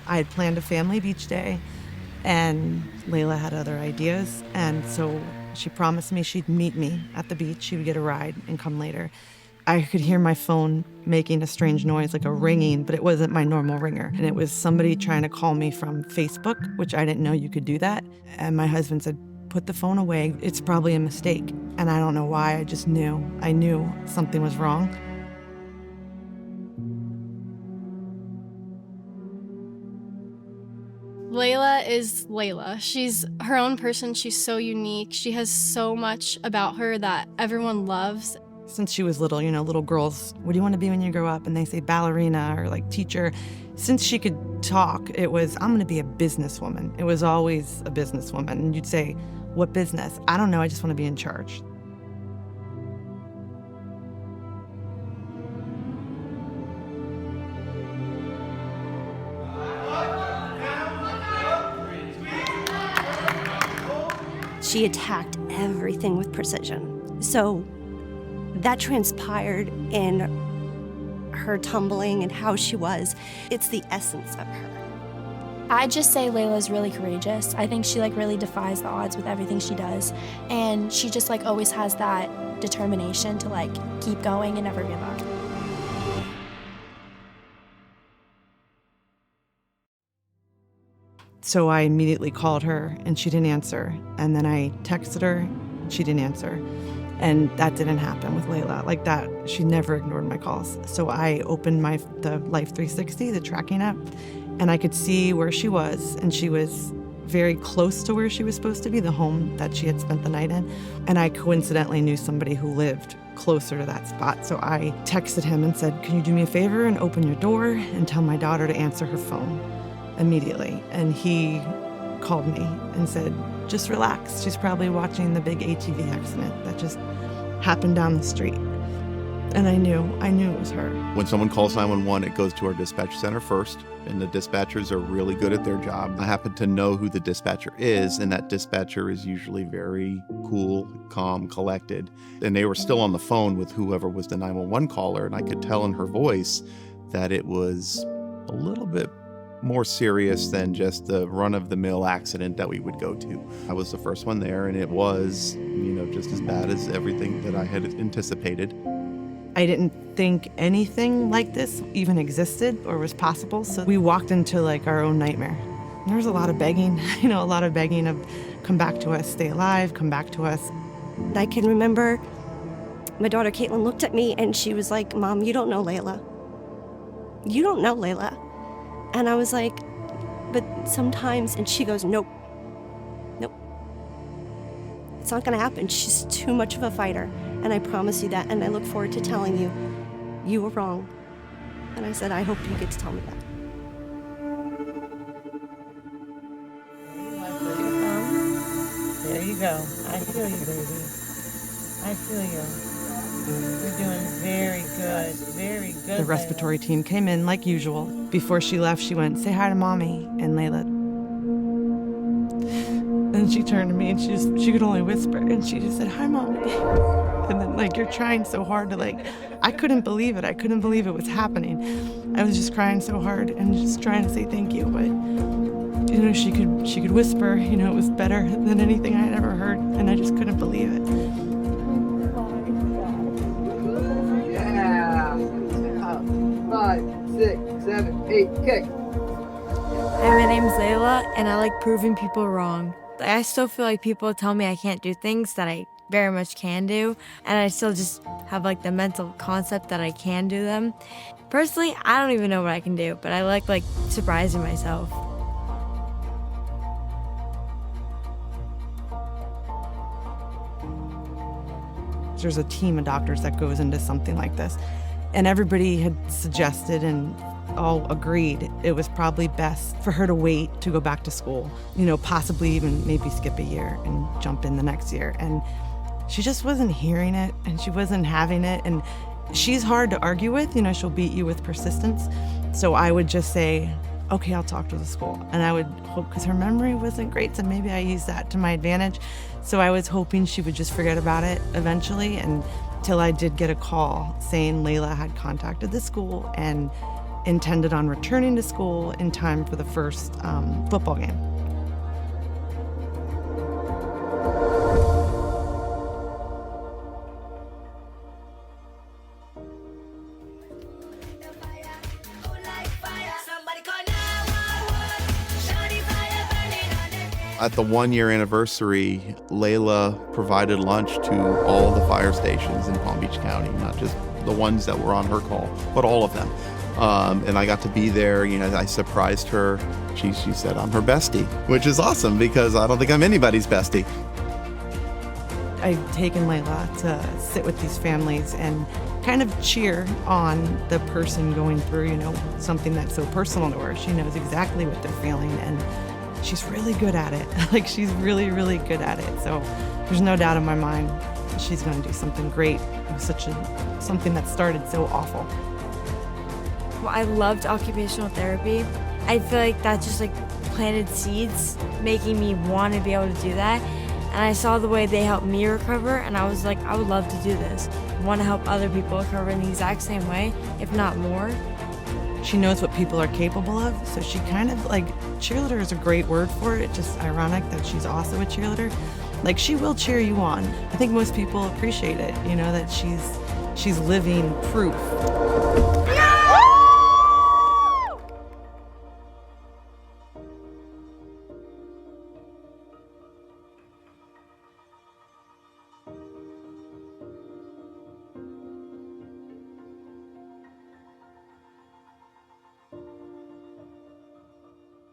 I had planned a family beach day, and Layla had other ideas, and so she promised me she'd meet me at the beach. She would get a ride and come later. I could hear my phone making a strange noise, like a ringing, but it wasn't my normal ringer. And it was somebody trying to call me from Facebook, which I didn't know you could do that. And my husband said, put the phone away. It's probably a mistake. And I don't know why, I just knew. I knew something was wrong. Layla is Layla. She's her own person. She's so unique. She has so much about her that everyone loves. Since she was little, little girls, what do you want to be when you grow up? And they say ballerina or like teacher. Since she could talk, it was, I'm going to be a businesswoman. It was always a businesswoman. And you'd say, what business? I don't know, I just want to be in charge. She attacked everything with precision. So that transpired in her tumbling and how she was. It's the essence of her. I'd just say Layla's really courageous. I think she really defies the odds with everything she does. And she just always has that determination to keep going and never give up. So I immediately called her and she didn't answer. And then I texted her, she didn't answer. And that didn't happen with Layla. Like that, she never ignored my calls. So I opened the Life 360, the tracking app, and I could see where she was. And she was very close to where she was supposed to be, the home that she had spent the night in. And I coincidentally knew somebody who lived closer to that spot. So I texted him and said, can you do me a favor and open your door and tell my daughter to answer her phone immediately? And he called me and said, just relax. She's probably watching the big ATV accident that just happened down the street. And I knew it was her. When someone calls 911, it goes to our dispatch center first, and the dispatchers are really good at their job. I happen to know who the dispatcher is, and that dispatcher is usually very cool, calm, collected. And they were still on the phone with whoever was the 911 caller, and I could tell in her voice that it was a little bit more serious than just the run-of-the-mill accident that we would go to. I was the first one there, and it was, just as bad as everything that I had anticipated. I didn't think anything like this even existed or was possible, so we walked into our own nightmare. There was a lot of begging, a lot of begging of come back to us, stay alive, come back to us. I can remember my daughter Caitlin looked at me and she was like, Mom, you don't know Layla. You don't know Layla. And I was like, but sometimes, and she goes, nope. It's not gonna happen. She's too much of a fighter. And I promise you that. And I look forward to telling you, you were wrong. And I said, I hope you get to tell me that. There you go. I feel you, baby. I feel you. You're doing very good. Very good. The respiratory team came in like usual. Before she left, she went, say hi to Mommy. And Layla. And she turned to me and she could only whisper. And she just said, hi, Mommy. And then you're trying so hard to I couldn't believe it. I couldn't believe it was happening. I was just crying so hard and just trying to say thank you. But, she could whisper, it was better than anything I had ever heard. And I just couldn't believe it. Yeah. 5, 6, 7, 8, kick. Hi, my name's Layla, and I like proving people wrong. I still feel like people tell me I can't do things that I very much can do, and I still just have the mental concept that I can do them. Personally, I don't even know what I can do, but I like surprising myself. There's a team of doctors that goes into something like this, and everybody had suggested and all agreed it was probably best for her to wait to go back to school, possibly even maybe skip a year and jump in the next year. And she just wasn't hearing it, and she wasn't having it. And she's hard to argue with, she'll beat you with persistence. So I would just say, okay, I'll talk to the school. And I would hope, because her memory wasn't great, so maybe I used that to my advantage. So I was hoping she would just forget about it eventually, until I did get a call saying Layla had contacted the school and intended on returning to school in time for the first football game. At the 1-year anniversary, Layla provided lunch to all the fire stations in Palm Beach County, not just the ones that were on her call, but all of them. And I got to be there. I surprised her. She said I'm her bestie, which is awesome because I don't think I'm anybody's bestie. I've taken Layla to sit with these families and kind of cheer on the person going through, something that's so personal to her. She knows exactly what they're feeling, and she's really good at it. Like, she's really, really good at it. So there's no doubt in my mind she's going to do something great. It was something that started so awful. Well, I loved occupational therapy. I feel like that just planted seeds, making me want to be able to do that. And I saw the way they helped me recover, and I was like, I would love to do this. I want to help other people recover in the exact same way, if not more. She knows what people are capable of, so she kind of cheerleader is a great word for it. It's just ironic that she's also a cheerleader. She will cheer you on. I think most people appreciate it, that she's living proof.